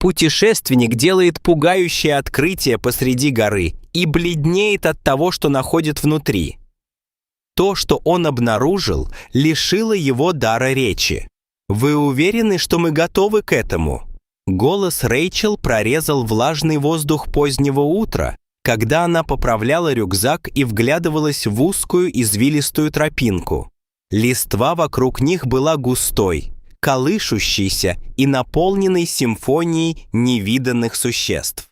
Путешественник делает пугающее открытие посреди горы и бледнеет от того, что находит внутри. То, что он обнаружил, лишило его дара речи. «Вы уверены, что мы готовы к этому?» Голос Рэйчел прорезал влажный воздух позднего утра, когда она поправляла рюкзак и вглядывалась в узкую извилистую тропинку. Листва вокруг них была густой, колышущейся и наполненной симфонией невиданных существ.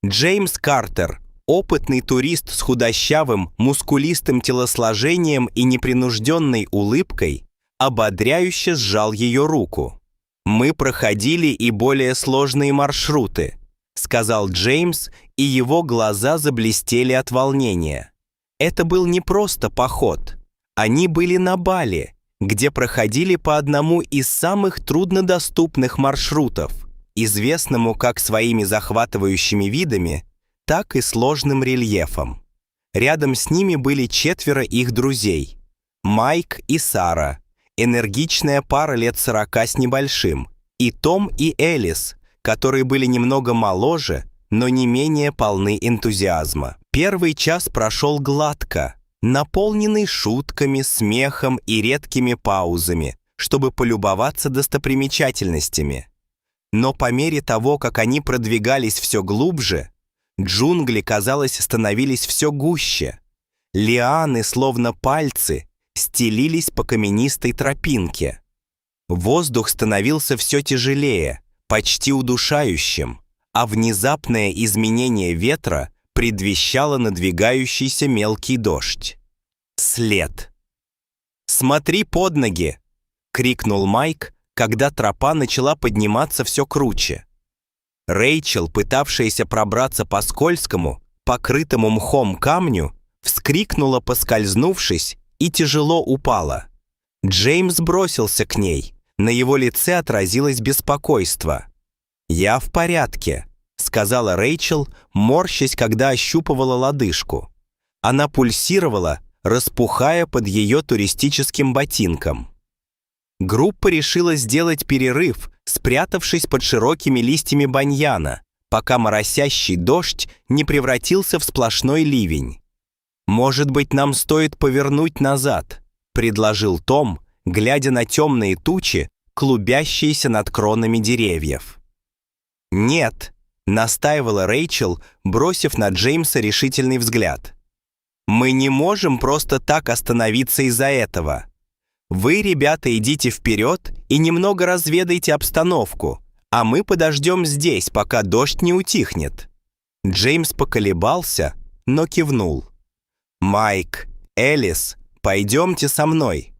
Джеймс Картер, опытный турист с худощавым, мускулистым телосложением и непринужденной улыбкой, ободряюще сжал ее руку. «Мы проходили и более сложные маршруты», — сказал Джеймс, и его глаза заблестели от волнения. Это был не просто поход. Они были на Бали, где проходили по одному из самых труднодоступных маршрутов, известному как своими захватывающими видами, так и сложным рельефом. Рядом с ними были 4 их друзей – Майк и Сара, энергичная пара лет 40 с небольшим, и Том и Элис, которые были немного моложе, но не менее полны энтузиазма. Первый час прошел гладко, наполненный шутками, смехом и редкими паузами, чтобы полюбоваться достопримечательностями. Но по мере того, как они продвигались все глубже, джунгли, казалось, становились все гуще. Лианы, словно пальцы, стелились по каменистой тропинке. Воздух становился все тяжелее, почти удушающим, а внезапное изменение ветра предвещало надвигающийся мелкий дождь. След. «Смотри под ноги!» — крикнул Майк, когда тропа начала подниматься все круче. Рэйчел, пытавшаяся пробраться по скользкому, покрытому мхом камню, вскрикнула, поскользнувшись, и тяжело упала. Джеймс бросился к ней. На его лице отразилось беспокойство. «Я в порядке», — сказала Рэйчел, морщась, когда ощупывала лодыжку. Она пульсировала, распухая под ее туристическим ботинком. Группа решила сделать перерыв, спрятавшись под широкими листьями баньяна, пока моросящий дождь не превратился в сплошной ливень. «Может быть, нам стоит повернуть назад», — предложил Том, глядя на темные тучи, клубящиеся над кронами деревьев. «Нет», — настаивала Рэйчел, бросив на Джеймса решительный взгляд. «Мы не можем просто так остановиться из-за этого. Вы, ребята, идите вперед и немного разведайте обстановку, а мы подождем здесь, пока дождь не утихнет». Джеймс поколебался, но кивнул. «Майк, Элис, пойдемте со мной.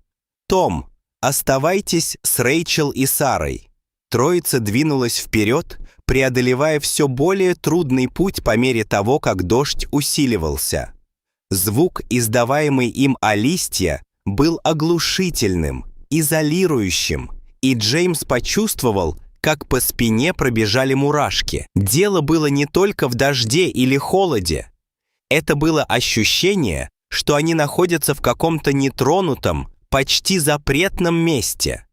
Том, оставайтесь с Рэйчел и Сарой». Троица двинулась вперед, преодолевая все более трудный путь по мере того, как дождь усиливался. Звук, издаваемый им о листья, был оглушительным, изолирующим, и Джеймс почувствовал, как по спине пробежали мурашки. Дело было не только в дожде или холоде. Это было ощущение, что они находятся в каком-то нетронутом, почти запретном месте.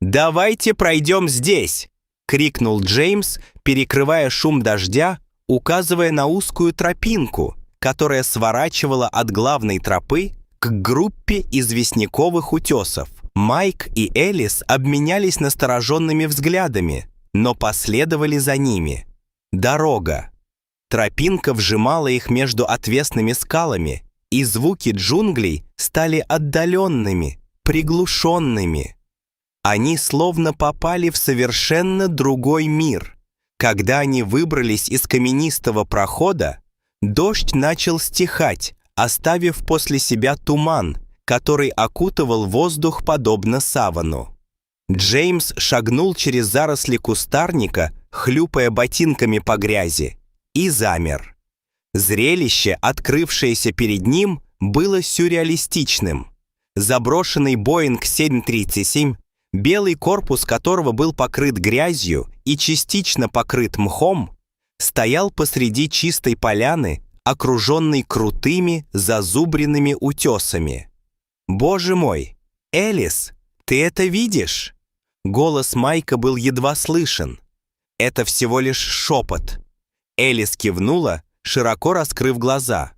«Давайте пройдем здесь!» — крикнул Джеймс, перекрывая шум дождя, указывая на узкую тропинку, которая сворачивала от главной тропы к группе известняковых утесов. Майк и Элис обменялись настороженными взглядами, но последовали за ними. Дорога. Тропинка вжимала их между отвесными скалами, и звуки джунглей стали отдаленными, приглушенными. Они словно попали в совершенно другой мир. Когда они выбрались из каменистого прохода, дождь начал стихать, оставив после себя туман, который окутывал воздух подобно савану. Джеймс шагнул через заросли кустарника, хлюпая ботинками по грязи, и замер. Зрелище, открывшееся перед ним, было сюрреалистичным. Заброшенный Боинг 737, белый корпус которого был покрыт грязью и частично покрыт мхом, стоял посреди чистой поляны, окруженной крутыми, зазубренными утесами. «Боже мой! Элис, ты это видишь?» Голос Майка был едва слышен. Это всего лишь шепот. Элис кивнула, широко раскрыв глаза.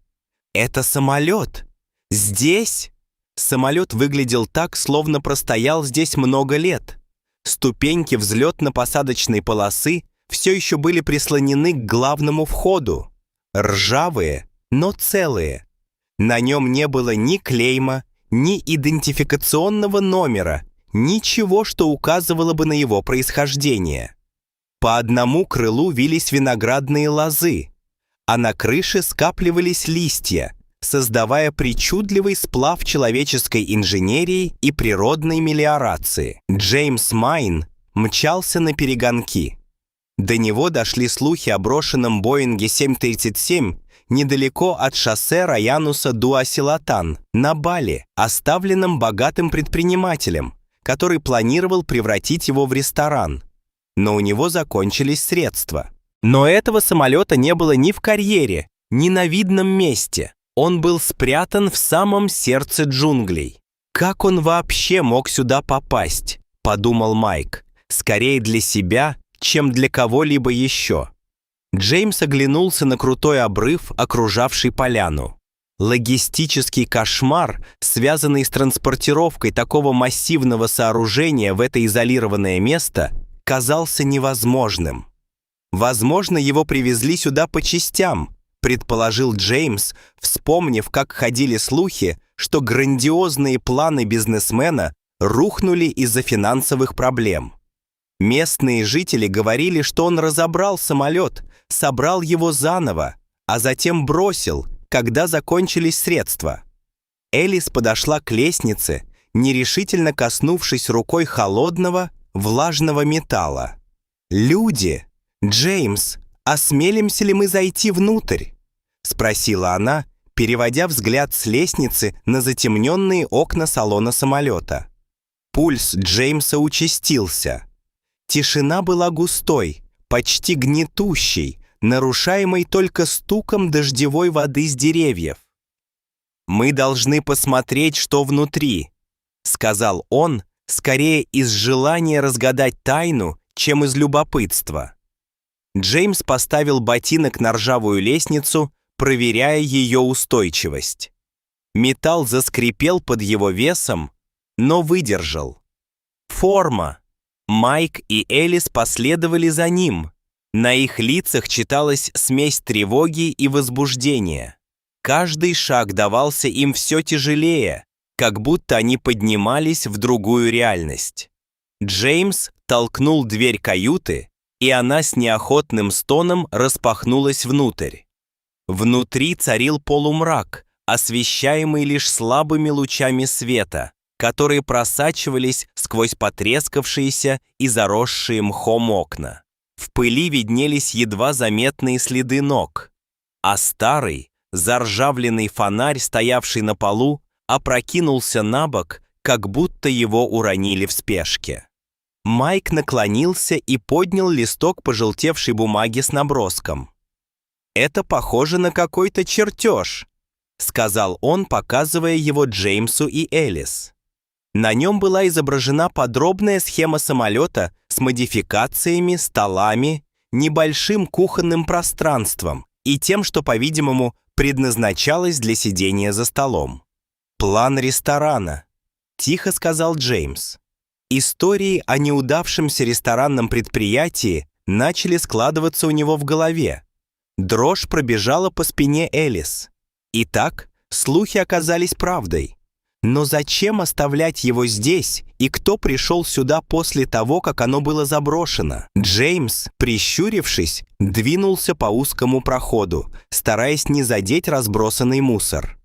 Это самолет. Здесь? Самолет выглядел так, словно простоял здесь много лет. Ступеньки взлетно-посадочной полосы все еще были прислонены к главному входу. Ржавые, но целые. На нем не было ни клейма, ни идентификационного номера, ничего, что указывало бы на его происхождение. По одному крылу вились виноградные лозы, а на крыше скапливались листья, создавая причудливый сплав человеческой инженерии и природной мелиорации. Джеймс Майн мчался на перегонки. До него дошли слухи о брошенном Боинге 737 недалеко от шоссе Раянуса-Дуасилатан на Бали, оставленном богатым предпринимателем, который планировал превратить его в ресторан. Но у него закончились средства. Но этого самолета не было ни в карьере, ни на видном месте. Он был спрятан в самом сердце джунглей. «Как он вообще мог сюда попасть?» – подумал Майк. «Скорее для себя, чем для кого-либо еще». Джеймс оглянулся на крутой обрыв, окружавший поляну. Логистический кошмар, связанный с транспортировкой такого массивного сооружения в это изолированное место, казался невозможным. «Возможно, его привезли сюда по частям», предположил Джеймс, вспомнив, как ходили слухи, что грандиозные планы бизнесмена рухнули из-за финансовых проблем. Местные жители говорили, что он разобрал самолет, собрал его заново, а затем бросил, когда закончились средства. Элис подошла к лестнице, нерешительно коснувшись рукой холодного, влажного металла. «Люди! Джеймс, осмелимся ли мы зайти внутрь?» — спросила она, переводя взгляд с лестницы на затемненные окна салона самолета. Пульс Джеймса участился. Тишина была густой, почти гнетущей, нарушаемой только стуком дождевой воды с деревьев. «Мы должны посмотреть, что внутри», — сказал он, скорее из желания разгадать тайну, чем из любопытства. Джеймс поставил ботинок на ржавую лестницу, проверяя ее устойчивость. Металл заскрипел под его весом, но выдержал. Форма. Майк и Элис последовали за ним. На их лицах читалась смесь тревоги и возбуждения. Каждый шаг давался им все тяжелее, как будто они поднимались в другую реальность. Джеймс толкнул дверь каюты, и она с неохотным стоном распахнулась внутрь. Внутри царил полумрак, освещаемый лишь слабыми лучами света, которые просачивались сквозь потрескавшиеся и заросшие мхом окна. В пыли виднелись едва заметные следы ног, а старый, заржавленный фонарь, стоявший на полу, опрокинулся на бок, как будто его уронили в спешке. Майк наклонился и поднял листок пожелтевшей бумаги с наброском. «Это похоже на какой-то чертеж», — сказал он, показывая его Джеймсу и Элис. На нем была изображена подробная схема самолета с модификациями, столами, небольшим кухонным пространством и тем, что, по-видимому, предназначалось для сидения за столом. «План ресторана», — тихо сказал Джеймс. Истории о неудавшемся ресторанном предприятии начали складываться у него в голове. Дрожь пробежала по спине Элис. Итак, слухи оказались правдой. Но зачем оставлять его здесь, и кто пришел сюда после того, как оно было заброшено? Джеймс, прищурившись, двинулся по узкому проходу, стараясь не задеть разбросанный мусор.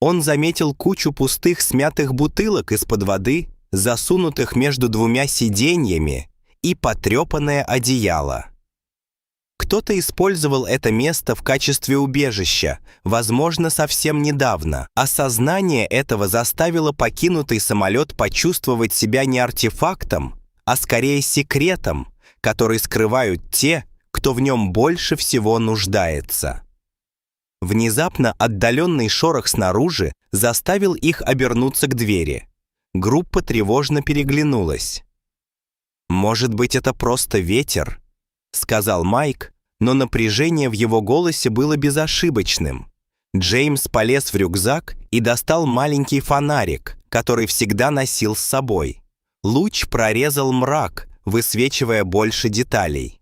Он заметил кучу пустых смятых бутылок из-под воды, засунутых между двумя сиденьями, и потрепанное одеяло. Кто-то использовал это место в качестве убежища, возможно, совсем недавно. Осознание этого заставило покинутый самолет почувствовать себя не артефактом, а скорее секретом, который скрывают те, кто в нем больше всего нуждается. Внезапно отдаленный шорох снаружи заставил их обернуться к двери. Группа тревожно переглянулась. «Может быть, это просто ветер?» — сказал Майк, но напряжение в его голосе было безошибочным. Джеймс полез в рюкзак и достал маленький фонарик, который всегда носил с собой. Луч прорезал мрак, высвечивая больше деталей.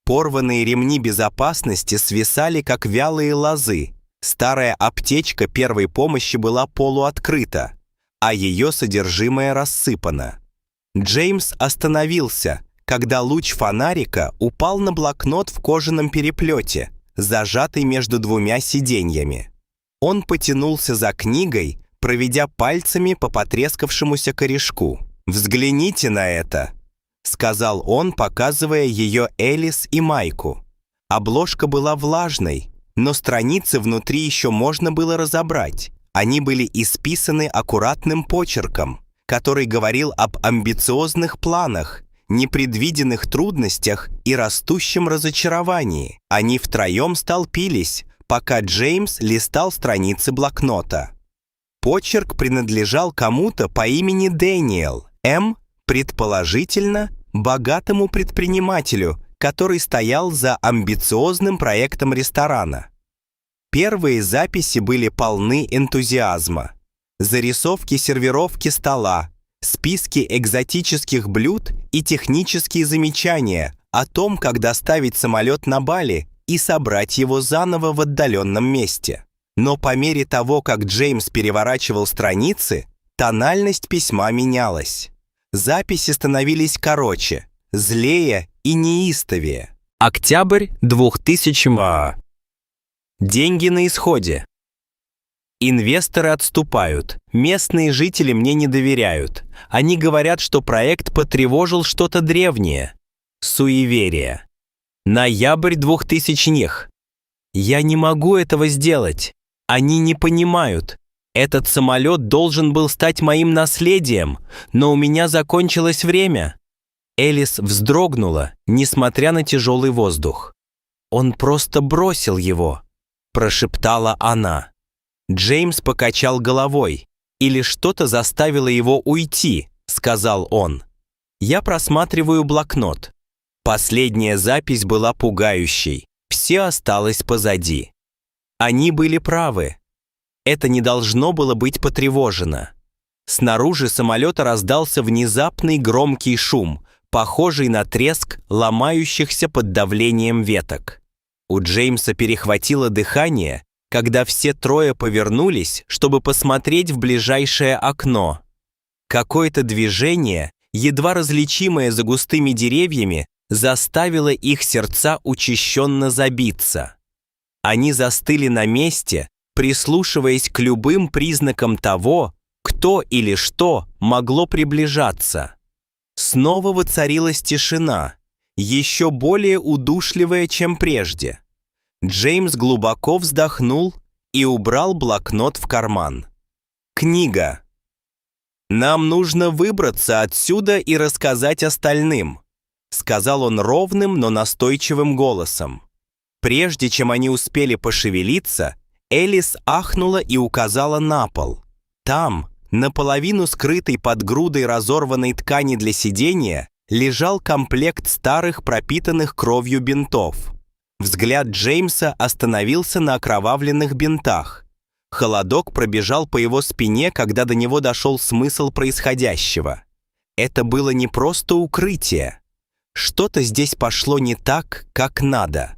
Порванные ремни безопасности свисали, как вялые лозы. Старая аптечка первой помощи была полуоткрыта, а ее содержимое рассыпано. Джеймс остановился, когда луч фонарика упал на блокнот в кожаном переплете, зажатый между двумя сиденьями. Он потянулся за книгой, проведя пальцами по потрескавшемуся корешку. «Взгляните на это», — сказал он, показывая ее Элис и Майку. Обложка была влажной, но страницы внутри еще можно было разобрать. Они были исписаны аккуратным почерком, который говорил об амбициозных планах, непредвиденных трудностях и растущем разочаровании. Они втроем столпились, пока Джеймс листал страницы блокнота. Почерк принадлежал кому-то по имени Дэниел, предположительно, богатому предпринимателю, который стоял за амбициозным проектом ресторана. Первые записи были полны энтузиазма. Зарисовки сервировки стола, списки экзотических блюд и технические замечания о том, как доставить самолет на Бали и собрать его заново в отдаленном месте. Но по мере того, как Джеймс переворачивал страницы, тональность письма менялась. Записи становились короче, злее и неистовее. Октябрь 2000. Деньги на исходе. Инвесторы отступают. Местные жители мне не доверяют. Они говорят, что проект потревожил что-то древнее. Суеверие. Ноябрь 2000-х. Я не могу этого сделать. Они не понимают. Этот самолет должен был стать моим наследием, но у меня закончилось время. Элис вздрогнула, несмотря на тяжелый воздух. «Он просто бросил его», – прошептала она. Джеймс покачал головой. «Или что-то заставило его уйти», – сказал он. Я просматриваю блокнот. Последняя запись была пугающей. Все осталось позади. Они были правы. Это не должно было быть потревожено. Снаружи самолета раздался внезапный громкий шум, похожий на треск ломающихся под давлением веток. У Джеймса перехватило дыхание, когда все трое повернулись, чтобы посмотреть в ближайшее окно. Какое-то движение, едва различимое за густыми деревьями, заставило их сердца учащенно забиться. Они застыли на месте, прислушиваясь к любым признакам того, кто или что могло приближаться. Снова воцарилась тишина, еще более удушливая, чем прежде. Джеймс глубоко вздохнул и убрал блокнот в карман. Книга. «Нам нужно выбраться отсюда и рассказать остальным», сказал он ровным, но настойчивым голосом. Прежде чем они успели пошевелиться, Элис ахнула и указала на пол. Там, наполовину скрытый под грудой разорванной ткани для сидения, лежал комплект старых пропитанных кровью бинтов. Взгляд Джеймса остановился на окровавленных бинтах. Холодок пробежал по его спине, когда до него дошел смысл происходящего. Это было не просто укрытие. Что-то здесь пошло не так, как надо.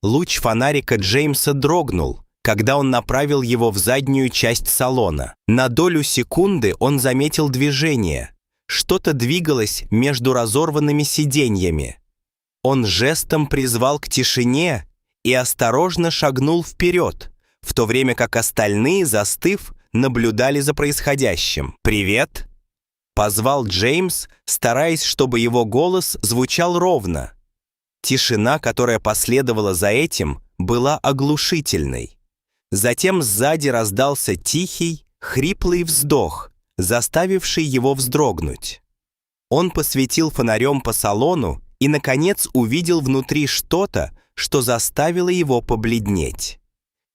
Луч фонарика Джеймса дрогнул, когда он направил его в заднюю часть салона. На долю секунды он заметил движение. Что-то двигалось между разорванными сиденьями. Он жестом призвал к тишине и осторожно шагнул вперед, в то время как остальные, застыв, наблюдали за происходящим. «Привет!» — позвал Джеймс, стараясь, чтобы его голос звучал ровно. Тишина, которая последовала за этим, была оглушительной. Затем сзади раздался тихий, хриплый вздох, заставивший его вздрогнуть. Он посветил фонарем по салону и, наконец, увидел внутри что-то, что заставило его побледнеть.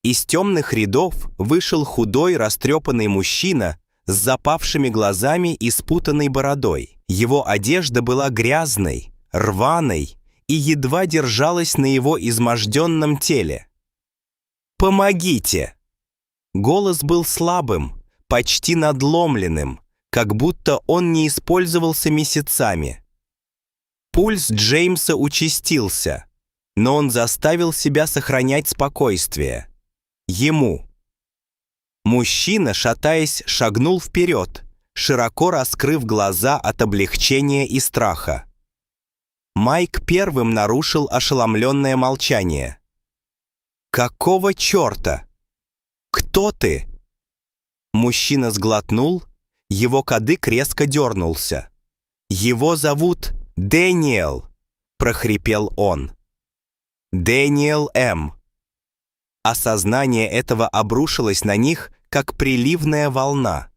Из темных рядов вышел худой, растрепанный мужчина с запавшими глазами и спутанной бородой. Его одежда была грязной, рваной и едва держалась на его изможденном теле. «Помогите!» Голос был слабым, почти надломленным, как будто он не использовался месяцами. Пульс Джеймса участился, но он заставил себя сохранять спокойствие. Ему. Мужчина, шатаясь, шагнул вперед, широко раскрыв глаза от облегчения и страха. Майк первым нарушил ошеломленное молчание. «Какого черта? Кто ты?» Мужчина сглотнул, его кадык резко дернулся. «Его зовут Дэниел», — прохрипел он. «Дэниел М.» Осознание этого обрушилось на них, как приливная волна.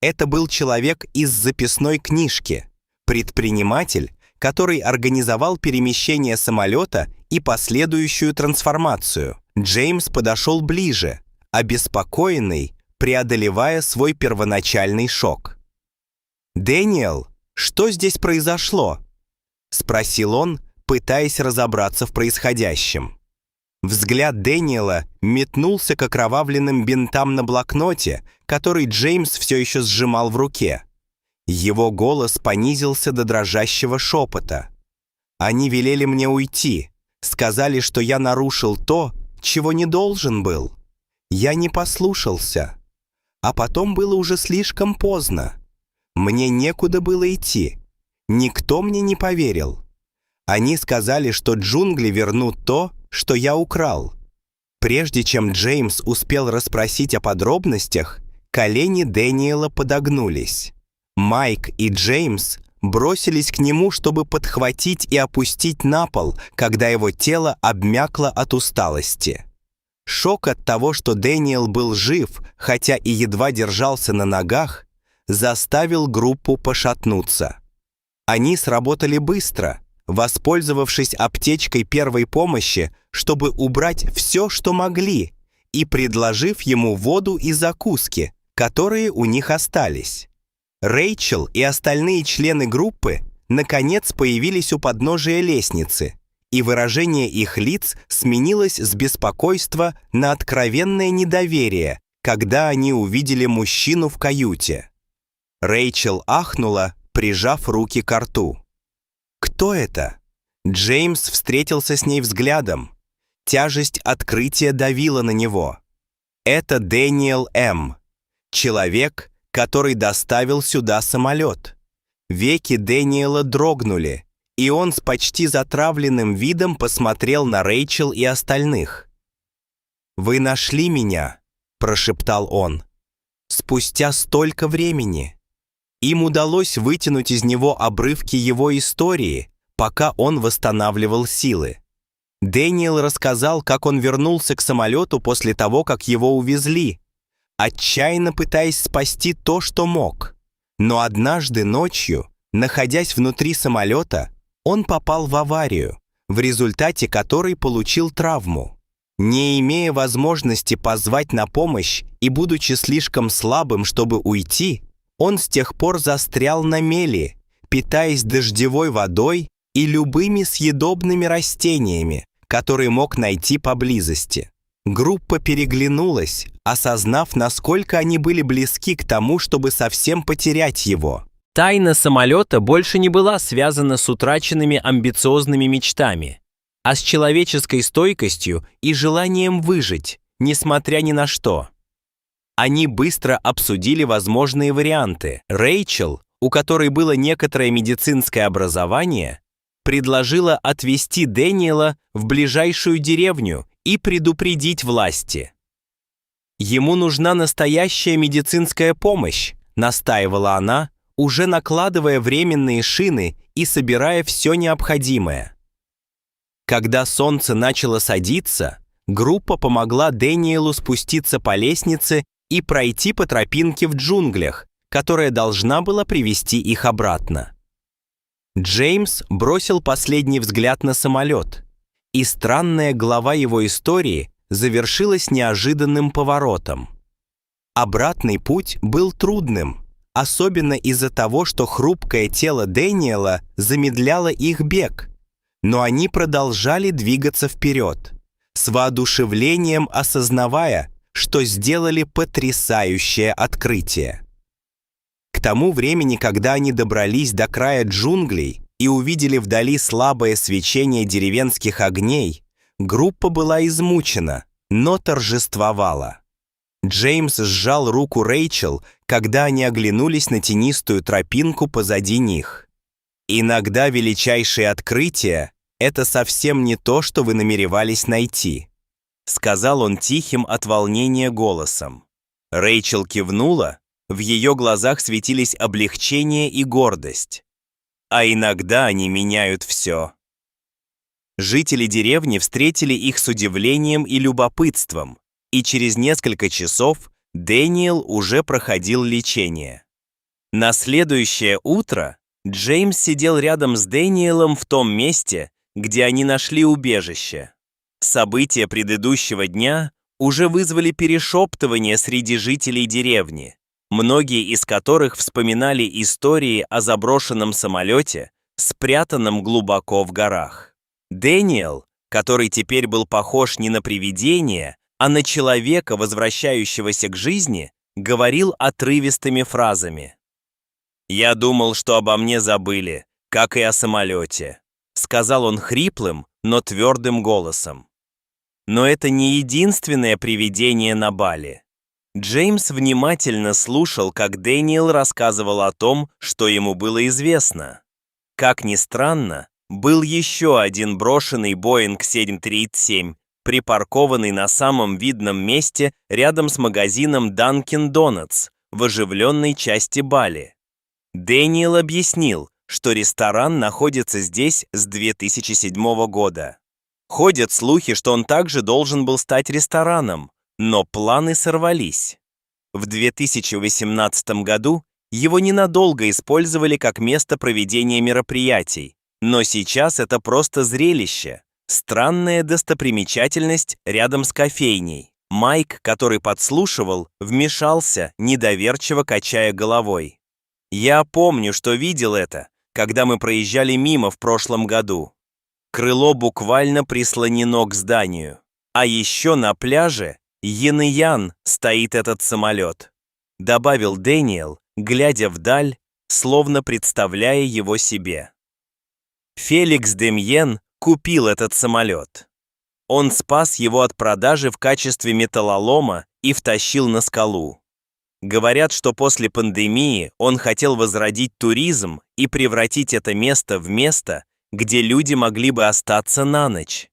Это был человек из записной книжки, предприниматель, который организовал перемещение самолета и последующую трансформацию. Джеймс подошел ближе, обеспокоенный, преодолевая свой первоначальный шок. «Дэниел, что здесь произошло?» — спросил он, пытаясь разобраться в происходящем. Взгляд Дэниела метнулся к окровавленным бинтам на блокноте, который Джеймс все еще сжимал в руке. Его голос понизился до дрожащего шепота. «Они велели мне уйти, сказали, что я нарушил то, чего не должен был. Я не послушался. А потом было уже слишком поздно. Мне некуда было идти. Никто мне не поверил. Они сказали, что джунгли вернут то, что я украл». Прежде чем Джеймс успел расспросить о подробностях, колени Дэниела подогнулись. Майк и Джеймс бросились к нему, чтобы подхватить и опустить на пол, когда его тело обмякло от усталости. Шок от того, что Дэниел был жив, хотя и едва держался на ногах, заставил группу пошатнуться. Они сработали быстро, воспользовавшись аптечкой первой помощи, чтобы убрать все, что могли, и предложив ему воду и закуски, которые у них остались. Рэйчел и остальные члены группы наконец появились у подножия лестницы, и выражение их лиц сменилось с беспокойства на откровенное недоверие, когда они увидели мужчину в каюте. Рэйчел ахнула, прижав руки к рту. «Кто это?» Джеймс встретился с ней взглядом. Тяжесть открытия давила на него. Это Дэниел М., человек, который доставил сюда самолет. Веки Дэниела дрогнули, и он с почти затравленным видом посмотрел на Рэйчел и остальных. «Вы нашли меня», — прошептал он, — «спустя столько времени». Им удалось вытянуть из него обрывки его истории, пока он восстанавливал силы. Дэниел рассказал, как он вернулся к самолету после того, как его увезли, отчаянно пытаясь спасти то, что мог. Но однажды ночью, находясь внутри самолета, он попал в аварию, в результате которой получил травму. Не имея возможности позвать на помощь и будучи слишком слабым, чтобы уйти, он с тех пор застрял на мели, питаясь дождевой водой и любыми съедобными растениями, которые мог найти поблизости. Группа переглянулась, осознав, насколько они были близки к тому, чтобы совсем потерять его. Тайна самолета больше не была связана с утраченными амбициозными мечтами, а с человеческой стойкостью и желанием выжить, несмотря ни на что. Они быстро обсудили возможные варианты. Рэйчел, у которой было некоторое медицинское образование, предложила отвезти Дэниела в ближайшую деревню и предупредить власти. «Ему нужна настоящая медицинская помощь», — настаивала она, уже накладывая временные шины и собирая все необходимое. Когда солнце начало садиться, группа помогла Дэниелу спуститься по лестнице и пройти по тропинке в джунглях, которая должна была привести их обратно. Джеймс бросил последний взгляд на самолет, и странная глава его истории завершилась неожиданным поворотом. Обратный путь был трудным, особенно из-за того, что хрупкое тело Дэниела замедляло их бег, Но они продолжали двигаться вперед, с воодушевлением осознавая, что сделали потрясающее открытие. К тому времени, когда они добрались до края джунглей и увидели вдали слабое свечение деревенских огней, группа была измучена, но торжествовала. Джеймс сжал руку Рэйчел, когда они оглянулись на тенистую тропинку позади них. «Иногда величайшие открытия — это совсем не то, что вы намеревались найти», — сказал он тихим от волнения голосом. Рэйчел кивнула, в ее глазах светились облегчение и гордость. «А иногда они меняют все». Жители деревни встретили их с удивлением и любопытством, и через несколько часов Дэниел уже проходил лечение. На следующее утро Джеймс сидел рядом с Дэниелом в том месте, где они нашли убежище. События предыдущего дня уже вызвали перешептывание среди жителей деревни, многие из которых вспоминали истории о заброшенном самолете, спрятанном глубоко в горах. Дэниел, который теперь был похож не на привидение, а на человека, возвращающегося к жизни, говорил отрывистыми фразами. «Я думал, что обо мне забыли, как и о самолете», сказал он хриплым, но твердым голосом. Но это не единственное привидение на Бали. Джеймс внимательно слушал, как Дэниел рассказывал о том, что ему было известно. Как ни странно, был еще один брошенный Boeing 737, припаркованный на самом видном месте рядом с магазином Dunkin' Donuts в оживленной части Бали. Дэниел объяснил, что ресторан находится здесь с 2007 года. Ходят слухи, что он также должен был стать рестораном, но планы сорвались. В 2018 году его ненадолго использовали как место проведения мероприятий, но сейчас это просто зрелище, странная достопримечательность рядом с кофейней. Майк, который подслушивал, вмешался, недоверчиво качая головой. «Я помню, что видел это, когда мы проезжали мимо в прошлом году. Крыло буквально прислонено к зданию. А еще на пляже Янь-Ян стоит этот самолет», добавил Дэниел, глядя вдаль, словно представляя его себе. Феликс Демьен купил этот самолет. Он спас его от продажи в качестве металлолома и втащил на скалу. Говорят, что после пандемии он хотел возродить туризм и превратить это место в место, где люди могли бы остаться на ночь.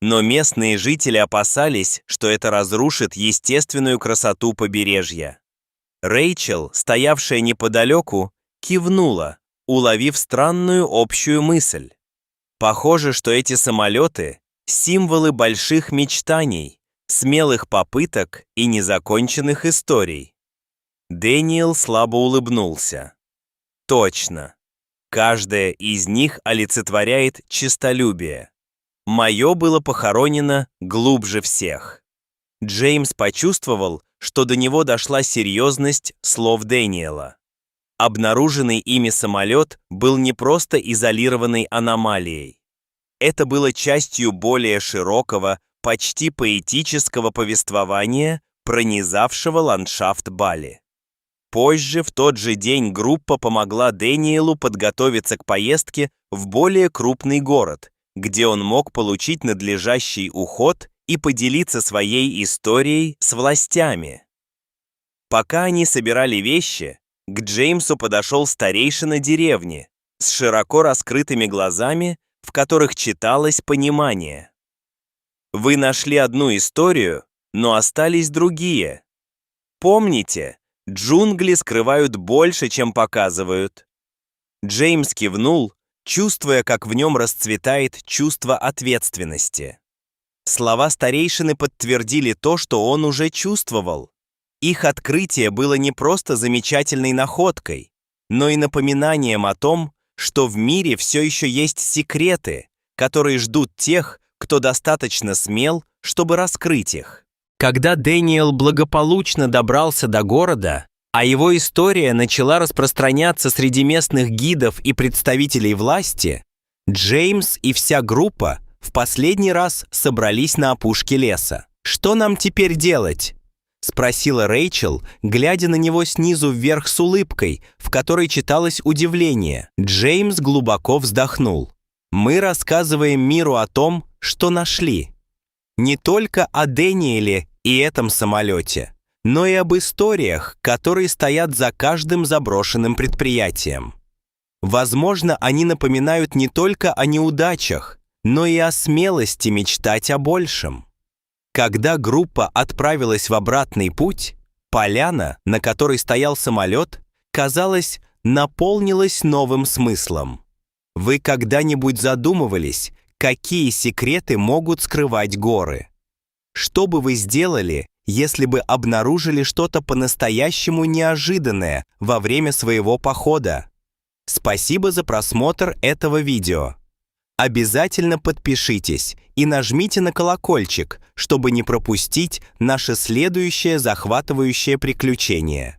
Но местные жители опасались, что это разрушит естественную красоту побережья. Рэйчел, стоявшая неподалеку, кивнула, уловив странную общую мысль. Похоже, что эти самолеты – символы больших мечтаний, смелых попыток и незаконченных историй. Дэниел слабо улыбнулся. Точно. Каждая из них олицетворяет честолюбие. Мое было похоронено глубже всех. Джеймс почувствовал, что до него дошла серьезность слов Дэниела. Обнаруженный ими самолет был не просто изолированной аномалией. Это было частью более широкого, почти поэтического повествования, пронизавшего ландшафт Бали. Позже, в тот же день, группа помогла Дэниелу подготовиться к поездке в более крупный город, где он мог получить надлежащий уход и поделиться своей историей с властями. Пока они собирали вещи, к Джеймсу подошел старейшина деревни с широко раскрытыми глазами, в которых читалось понимание. «Вы нашли одну историю, но остались другие. Помните, джунгли скрывают больше, чем показывают». Джеймс кивнул, чувствуя, как в нем расцветает чувство ответственности. Слова старейшины подтвердили то, что он уже чувствовал. Их открытие было не просто замечательной находкой, но и напоминанием о том, что в мире все еще есть секреты, которые ждут тех, кто достаточно смел, чтобы раскрыть их. Когда Дэниел благополучно добрался до города, а его история начала распространяться среди местных гидов и представителей власти, Джеймс и вся группа в последний раз собрались на опушке леса. «Что нам теперь делать?» — спросила Рэйчел, глядя на него снизу вверх с улыбкой, в которой читалось удивление. Джеймс глубоко вздохнул. «Мы рассказываем миру о том, что нашли. Не только о Дэниеле и этом самолете, но и об историях, которые стоят за каждым заброшенным предприятием. Возможно, они напоминают не только о неудачах, но и о смелости мечтать о большем». Когда группа отправилась в обратный путь, поляна, на которой стоял самолет, казалось, наполнилась новым смыслом. Вы когда-нибудь задумывались, какие секреты могут скрывать горы? Что бы вы сделали, если бы обнаружили что-то по-настоящему неожиданное во время своего похода? Спасибо за просмотр этого видео. Обязательно подпишитесь и нажмите на колокольчик, чтобы не пропустить наше следующее захватывающее приключение.